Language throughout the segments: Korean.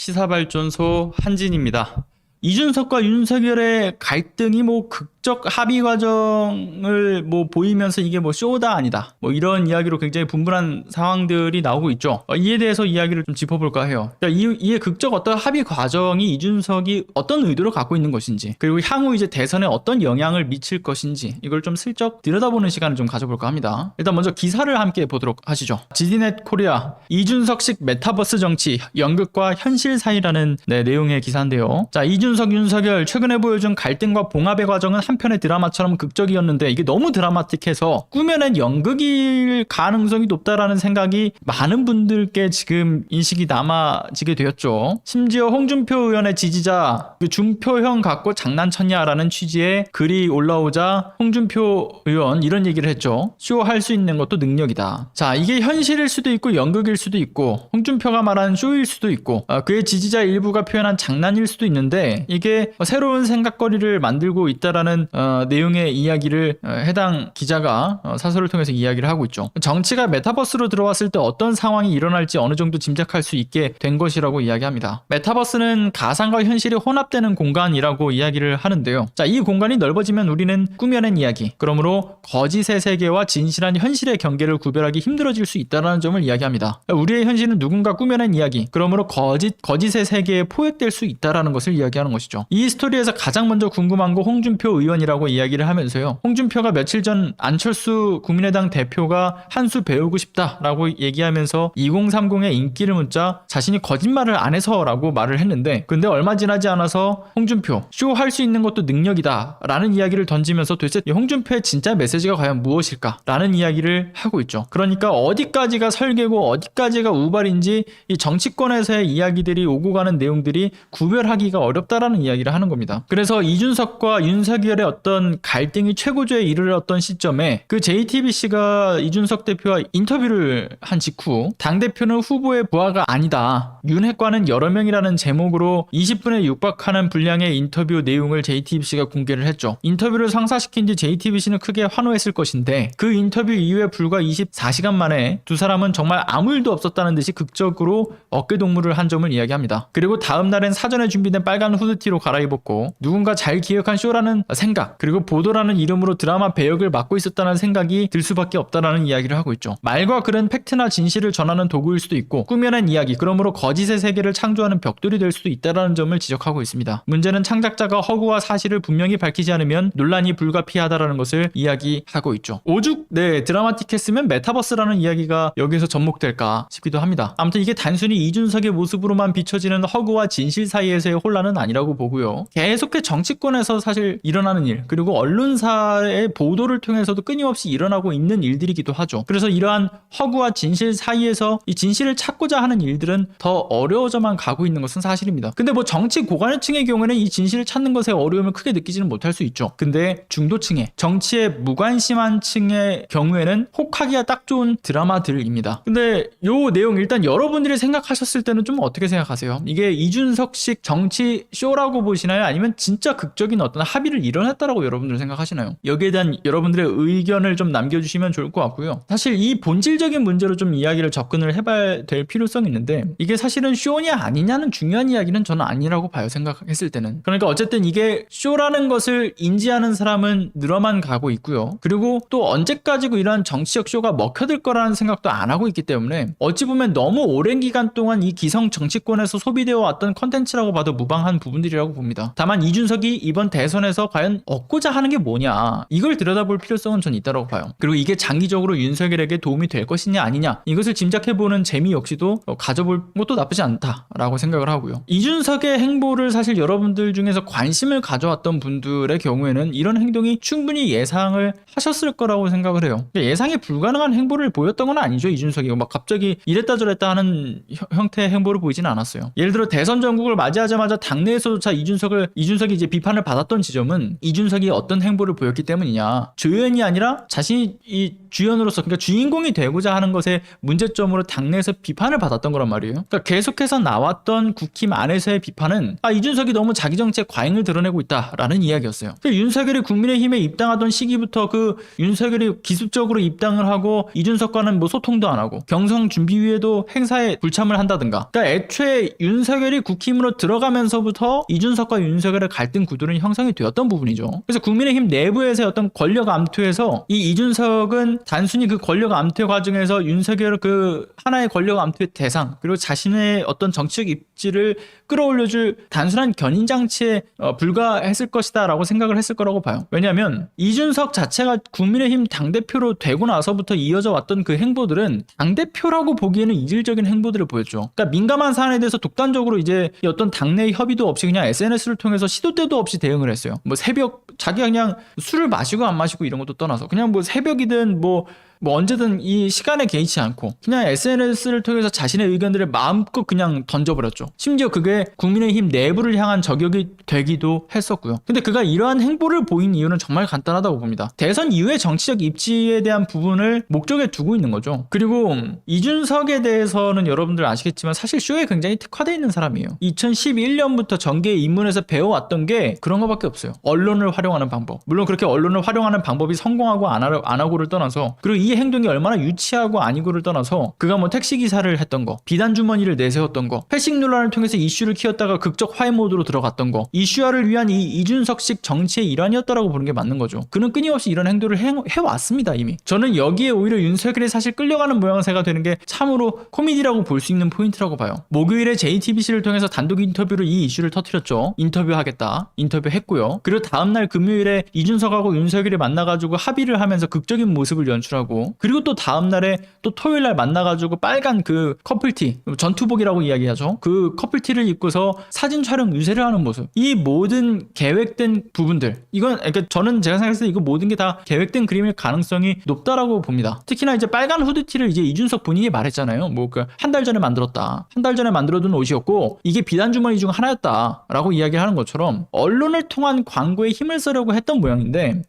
시사발전소 한진입니다. 이준석과 윤석열의 갈등이 극적 합의 과정을 보이면서 이게 쇼다 아니다. 이런 이야기로 굉장히 분분한 상황들이 나오고 있죠. 이에 대해서 이야기를 좀 짚어볼까 해요. 이에 극적 어떤 합의 과정이 이준석이 어떤 의도를 갖고 있는 것인지, 그리고 향후 이제 대선에 어떤 영향을 미칠 것인지, 이걸 좀 슬쩍 들여다보는 시간을 좀 가져볼까 합니다. 일단 먼저 기사를 함께 보도록 하시죠. 지디넷 코리아, 이준석식 메타버스 정치, 연극과 현실 사이라는 내용의 기사인데요. 자, 이준석, 윤석열 최근에 보여준 갈등과 봉합의 과정은 한편의 드라마처럼 극적이었는데 이게 너무 드라마틱해서 꾸며낸 연극일 가능성이 높다라는 생각이 많은 분들께 지금 인식이 남아지게 되었죠. 심지어 홍준표 의원의 지지자 준표형 갖고 장난쳤냐라는 취지의 글이 올라오자 홍준표 의원 이런 얘기를 했죠. 쇼할 수 있는 것도 능력이다. 자, 이게 현실일 수도 있고 연극일 수도 있고 홍준표가 말하는 쇼일 수도 있고 그의 지지자 일부가 표현한 장난일 수도 있는데 이게 새로운 생각거리를 만들고 있다라는 내용의 이야기를 해당 기자가 사설을 통해서 이야기를 하고 있죠. 정치가 메타버스로 들어왔을 때 어떤 상황이 일어날지 어느 정도 짐작할 수 있게 된 것이라고 이야기합니다. 메타버스는 가상과 현실이 혼합되는 공간이라고 이야기를 하는데요. 자, 이 공간이 넓어지면 우리는 꾸며낸 이야기, 그러므로 거짓의 세계와 진실한 현실의 경계를 구별하기 힘들어질 수 있다는 점을 이야기합니다. 우리의 현실은 누군가 꾸며낸 이야기, 그러므로 거짓의 세계에 포획될 수 있다는 것을 이야기하는 것이죠. 이 스토리에서 가장 먼저 궁금한 거 홍준표 의원이라고 이야기를 하면서요. 홍준표가 며칠 전 안철수 국민의당 대표가 한 수 배우고 싶다라고 얘기하면서 2030의 인기를 묻자 자신이 거짓말을 안 해서라고 말을 했는데, 근데 얼마 지나지 않아서 홍준표 쇼할 수 있는 것도 능력이다 라는 이야기를 던지면서 도대체 홍준표의 진짜 메시지가 과연 무엇일까 라는 이야기를 하고 있죠. 그러니까 어디까지가 설계고 어디까지가 우발인지 이 정치권에서의 이야기들이 오고 가는 내용들이 구별하기가 어렵다라는 이야기를 하는 겁니다. 그래서 이준석과 윤석열의 어떤 갈등이 최고조에 이르렀던 시점에 그 JTBC가 이준석 대표와 인터뷰를 한 직후 당대표는 후보의 부하가 아니다, 윤핵관은 여러 명이라는 제목으로 20분에 육박하는 분량의 인터뷰 내용을 JTBC가 공개를 했죠. 인터뷰를 성사시킨 뒤 JTBC는 크게 환호했을 것인데 그 인터뷰 이후에 불과 24시간 만에 두 사람은 정말 아무 일도 없었다는 듯이 극적으로 어깨동무를 한 점을 이야기합니다. 그리고 다음 날엔 사전에 준비된 빨간 후드티로 갈아입었고 누군가 잘 기획한 쇼라는 생각, 그리고 보도라는 이름으로 드라마 배역을 맡고 있었다는 생각이 들 수밖에 없다라는 이야기를 하고 있죠. 말과 글은 팩트나 진실을 전하는 도구일 수도 있고 꾸며낸 이야기, 그러므로 거짓의 세계를 창조하는 벽돌이 될 수도 있다라는 점을 지적하고 있습니다. 문제는 창작자가 허구와 사실을 분명히 밝히지 않으면 논란이 불가피하다라는 것을 이야기하고 있죠. 오죽 드라마틱했으면 메타버스라는 이야기가 여기서 접목될까 싶기도 합니다. 아무튼 이게 단순히 이준석의 모습으로만 비춰지는 허구와 진실 사이에서의 혼란은 아니라고 보고요. 계속해 정치권에서 사실 일어나는 일, 그리고 언론사의 보도를 통해서도 끊임없이 일어나고 있는 일들이기도 하죠. 그래서 이러한 허구와 진실 사이에서 이 진실을 찾고자 하는 일들은 더 어려워져만 가고 있는 것은 사실입니다. 근데 정치 고관여층의 경우에는 이 진실을 찾는 것에 어려움을 크게 느끼지는 못할 수 있죠. 근데 중도층의, 정치에 무관심한 층의 경우에는 혹하기가 딱 좋은 드라마들입니다. 근데 요 내용 일단 여러분들이 생각하셨을 때는 좀 어떻게 생각하세요? 이게 이준석식 정치 쇼라고 보시나요? 아니면 진짜 극적인 어떤 합의를 이뤄냈다라고 여러분들 생각하시나요? 여기에 대한 여러분들의 의견을 좀 남겨주시면 좋을 것 같고요. 사실 이 본질적인 문제로 좀 이야기를 접근을 해봐야 될 필요성이 있는데, 이게 사실은 쇼냐 아니냐는 중요한 이야기는 저는 아니라고 봐요, 생각했을 때는. 그러니까 어쨌든 이게 쇼라는 것을 인지하는 사람은 늘어만 가고 있고요. 그리고 또 언제까지고 이러한 정치적 쇼가 먹혀들 거라는 생각도 안 하고 있기 때문에 어찌 보면 너무 오랜 기간 동안 이 기성 정치권에서 소비되어 왔던 컨텐츠라고 봐도 무방한 부분들이라고 봅니다. 다만 이준석이 이번 대선에서 과연 얻고자 하는 게 뭐냐, 이걸 들여다볼 필요성은 전 있다고 봐요. 그리고 이게 장기적으로 윤석열에게 도움이 될 것이냐 아니냐, 이것을 짐작해보는 재미 역시도 가져볼 것도 나쁘지 않다라고 생각을 하고요. 이준석의 행보를 사실 여러분들 중에서 관심을 가져왔던 분들의 경우에는 이런 행동이 충분히 예상을 하셨을 거라고 생각을 해요. 예상이 불가능한 행보를 보였던 건 아니죠. 이준석이 갑자기 이랬다 저랬다 하는 형태의 행보를 보이진 않았어요. 예를 들어 대선 전국을 맞이하자마자 당내에서조차 이준석이 이제 비판을 받았던 지점은 이준석이 어떤 행보를 보였기 때문이냐. 조연이 아니라 자신이 이 주연으로서, 그러니까 주인공이 되고자 하는 것에 문제점으로 당내에서 비판을 받았던 거란 말이에요. 그러니까 계속해서 나왔던 국힘 안에서의 비판은 이준석이 너무 자기 정치에 과잉을 드러내고 있다라는 이야기였어요. 그러니까 윤석열이 국민의힘에 입당하던 시기부터 그 윤석열이 기습적으로 입당을 하고 이준석과는 뭐 소통도 안 하고 경선 준비위에도 행사에 불참을 한다든가. 그러니까 애초에 윤석열이 국힘으로 들어가면서부터 이준석과 윤석열의 갈등 구도는 형성이 되었던 부분이죠. 그래서 국민의힘 내부에서의 어떤 권력 암투에서 이 이준석은 단순히 그 권력 암투 과정에서 윤석열 그 하나의 권력 암투의 대상, 그리고 자신의 어떤 정치적 입지를 끌어올려줄 단순한 견인장치에 불과했을 것이다 라고 생각을 했을 거라고 봐요. 왜냐하면 이준석 자체가 국민의힘 당대표로 되고 나서부터 이어져 왔던 그 행보들은 당대표라고 보기에는 이질적인 행보들을 보였죠. 그러니까 민감한 사안에 대해서 독단적으로 이제 어떤 당내 협의도 없이 그냥 SNS를 통해서 시도 때도 없이 대응을 했어요. 뭐 새벽 자기가 그냥 술을 마시고 안 마시고 이런 것도 떠나서 그냥 뭐 새벽이든 뭐 언제든 이 시간에 개의치 않고 그냥 SNS를 통해서 자신의 의견들을 마음껏 그냥 던져버렸죠. 심지어 그게 국민의힘 내부를 향한 저격이 되기도 했었고요. 근데 그가 이러한 행보를 보인 이유는 정말 간단하다고 봅니다. 대선 이후의 정치적 입지에 대한 부분을 목적에 두고 있는 거죠. 그리고 이준석에 대해서는 여러분들 아시겠지만 사실 쇼에 굉장히 특화되어 있는 사람이에요. 2011년부터 정계에 입문해서 배워왔던 게 그런 거밖에 없어요. 언론을 활용하는 방법. 물론 그렇게 언론을 활용하는 방법이 성공하고 안 하고를 떠나서, 그리고 이 행동이 얼마나 유치하고 아니고를 떠나서 그가 뭐 택시기사를 했던 거, 비단주머니를 내세웠던 거, 패싱 논란을 통해서 이슈를 키웠다가 극적 화해 모드로 들어갔던 거, 이슈화를 위한 이 이준석식 정치의 일환이었다라고 보는 게 맞는 거죠. 그는 끊임없이 이런 행동을 해왔습니다 이미. 저는 여기에 오히려 윤석열이 사실 끌려가는 모양새가 되는 게 참으로 코미디라고 볼 수 있는 포인트라고 봐요. 목요일에 JTBC를 통해서 단독 인터뷰로 이 이슈를 터뜨렸죠. 인터뷰하겠다. 인터뷰했고요. 그리고 다음날 금요일에 이준석하고 윤석열이 만나가지고 합의를 하면서 극적인 모습을 연출하고, 그리고 또 다음날에 또 토요일날 만나가지고 빨간 그 커플티, 전투복이라고 이야기하죠. 그 커플티를 입고서 사진 촬영 유세를 하는 모습. 이 모든 계획된 부분들, 이건 그러니까 저는 제가 생각했을 때 이거 모든 게 다 계획된 그림일 가능성이 높다라고 봅니다. 특히나 이제 빨간 후드티를 이제 이준석 본인이 말했잖아요. 뭐 그 한 달 전에 만들었다. 한 달 전에 만들어둔 옷이었고 이게 비단주머니 중 하나였다라고 이야기를 하는 것처럼 언론을 통한 광고에 힘을 쓰려고 했던 모양인데,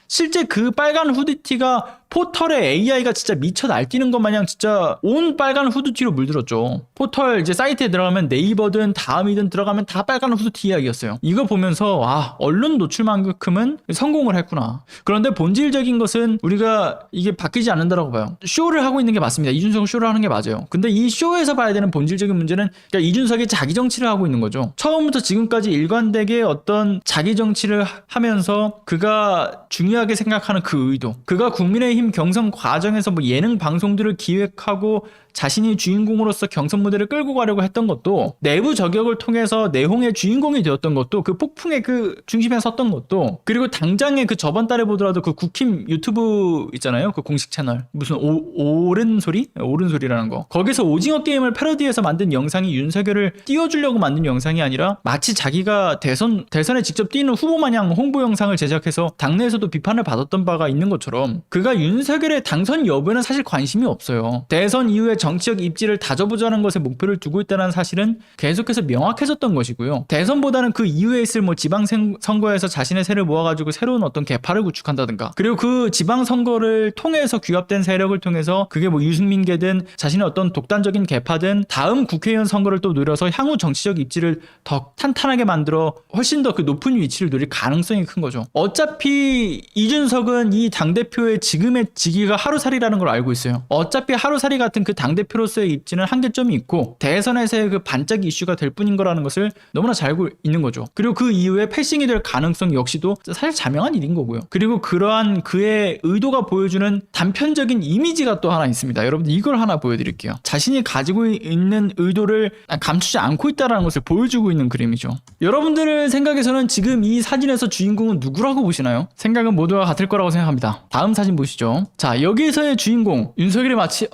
실제 그 빨간 후드티가 포털에 AI가 진짜 미쳐 날뛰는 것 마냥 진짜 온 빨간 후드티로 물들었죠. 포털 이제 사이트에 들어가면 네이버든 다음이든 들어가면 다 빨간 후드티 이야기였어요. 이거 보면서 언론 노출만큼은 성공을 했구나. 그런데 본질적인 것은 우리가 이게 바뀌지 않는다라고 봐요. 쇼를 하고 있는 게 맞습니다. 이준석은 쇼를 하는 게 맞아요. 근데 이 쇼에서 봐야 되는 본질적인 문제는 그러니까 이준석이 자기 정치를 하고 있는 거죠. 처음부터 지금까지 일관되게 어떤 자기 정치를 하면서 그가 중요하게 생각하는 그 의도, 그가 국민의힘 경선 과정에서 뭐 예능 방송들을 기획하고 자신이 주인공으로서 경선 무대를 끌고 가려고 했던 것도, 내부 저격을 통해서 내홍의 주인공이 되었던 것도, 그 폭풍의 그 중심에 섰던 것도, 그리고 당장에 그 저번 달에 보더라도 그 국힘 유튜브 있잖아요. 그 공식 채널 무슨 옳은 소리라는 거, 거기서 오징어 게임을 패러디해서 만든 영상이 윤석열을 띄워주려고 만든 영상이 아니라 마치 자기가 대선에 직접 뛰는 후보 마냥 홍보 영상을 제작해서 당내에서도 비판을 받았던 바가 있는 것처럼 그가 윤석열의 당선 여부에는 사실 관심이 없어요. 대선 이후에 정치적 입지를 다져보자는 것에 목표를 두고 있다는 사실은 계속해서 명확해졌던 것이고요. 대선보다는 그 이후에 있을 뭐 지방선거에서 자신의 세를 모아가지고 새로운 어떤 계파를 구축한다든가, 그리고 그 지방선거를 통해서 규합된 세력을 통해서 그게 뭐 유승민계든 자신의 어떤 독단적인 계파든 다음 국회의원 선거를 또 노려서 향후 정치적 입지를 더 탄탄하게 만들어 훨씬 더 그 높은 위치를 노릴 가능성이 큰 거죠. 어차피 이준석은 이 당대표의 지금의 직위가 하루살이라는 걸 알고 있어요. 어차피 하루살이 같은 그 당대표로서의 입지는 한계점이 있고 대선에서의 그 반짝 이슈가 될 뿐인 거라는 것을 너무나 잘 알고 있는 거죠. 그리고 그 이후에 패싱이 될 가능성 역시도 사실 자명한 일인 거고요. 그리고 그러한 그의 의도가 보여주는 단편적인 이미지가 또 하나 있습니다. 여러분들 이걸 하나 보여드릴게요. 자신이 가지고 있는 의도를 감추지 않고 있다는 것을 보여주고 있는 그림이죠. 여러분들의 생각에서는 지금 이 사진에서 주인공은 누구라고 보시나요? 생각은 모두가 같을 거라고 생각합니다. 다음 사진 보시죠. 자, 여기에서의 주인공 윤석열이 마치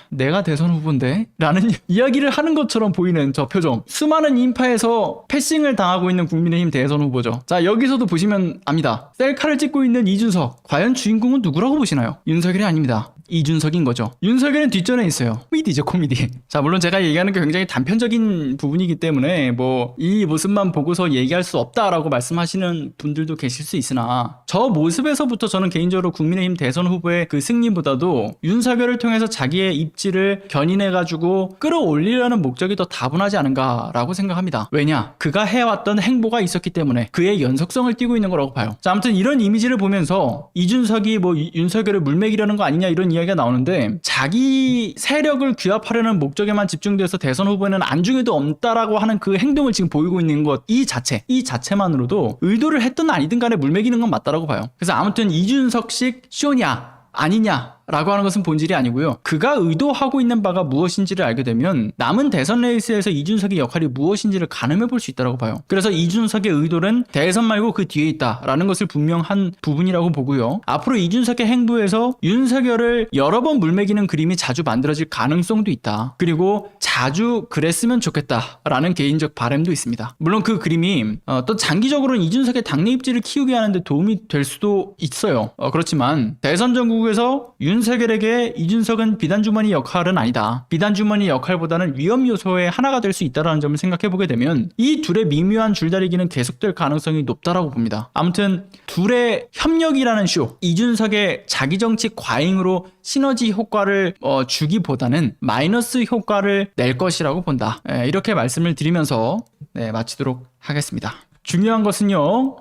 내가 대선 후보인데? 라는 이야기를 하는 것처럼 보이는 저 표정. 수많은 인파에서 패싱을 당하고 있는 국민의힘 대선 후보죠. 자, 여기서도 보시면 압니다. 셀카를 찍고 있는 이준석. 과연 주인공은 누구라고 보시나요? 윤석열이 아닙니다. 이준석인 거죠. 윤석열은 뒷전에 있어요. 코미디죠, 코미디. 자, 물론 제가 얘기하는 게 굉장히 단편적인 부분이기 때문에 뭐 이 모습만 보고서 얘기할 수 없다라고 말씀하시는 분들도 계실 수 있으나 저 모습에서부터 저는 개인적으로 국민의힘 대선 후보의 그 승리보다도 윤석열을 통해서 자기의 입지를 견인해가지고 끌어올리려는 목적이 더 다분하지 않은가라고 생각합니다. 왜냐? 그가 해왔던 행보가 있었기 때문에 그의 연속성을 띠고 있는 거라고 봐요. 자, 아무튼 이런 이미지를 보면서 이준석이 뭐 윤석열을 물먹이려는 거 아니냐 이런 이야기가 나오는데 자기 세력을 규합하려는 목적에만 집중돼서 대선 후보에는 안중에도 없다라고 하는 그 행동을 지금 보이고 있는 것 이 자체만으로도 의도를 했든 아니든 간에 물먹이는 건 맞다라고 봐요. 그래서 아무튼 이준석식 쇼냐 아니냐 라고 하는 것은 본질이 아니고요. 그가 의도하고 있는 바가 무엇인지를 알게 되면 남은 대선 레이스에서 이준석의 역할이 무엇인지를 가늠해 볼 수 있다고 봐요. 그래서 이준석의 의도는 대선 말고 그 뒤에 있다라는 것을 분명한 부분이라고 보고요. 앞으로 이준석의 행보에서 윤석열을 여러 번 물매기는 그림이 자주 만들어질 가능성도 있다. 그리고 자주 그랬으면 좋겠다라는 개인적 바람도 있습니다. 물론 그 그림이 또 장기적으로는 이준석의 당내 입지를 키우게 하는데 도움이 될 수도 있어요. 그렇지만 대선 전국에서 윤석열에게 이준석은 비단주머니 역할은 아니다. 비단주머니 역할보다는 위험 요소의 하나가 될 수 있다는 점을 생각해보게 되면 이 둘의 미묘한 줄다리기는 계속될 가능성이 높다라고 봅니다. 아무튼 둘의 협력이라는 쇼, 이준석의 자기정치 과잉으로 시너지 효과를 주기보다는 마이너스 효과를 낼 것이라고 본다. 이렇게 말씀을 드리면서 마치도록 하겠습니다. 중요한 것은요,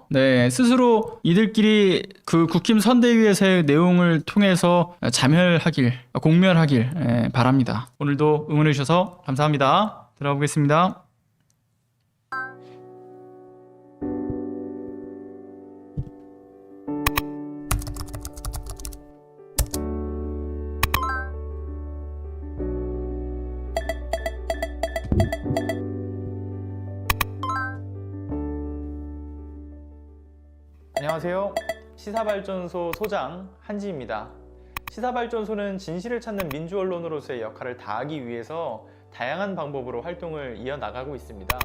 스스로 이들끼리 그 국힘 선대위에서의 내용을 통해서 공멸하길 바랍니다. 오늘도 응원해주셔서 감사합니다. 들어가 보겠습니다. 안녕하세요. 시사발전소 소장 한지입니다. 시사발전소는 진실을 찾는 민주언론으로서의 역할을 다하기 위해서 다양한 방법으로 활동을 이어나가고 있습니다.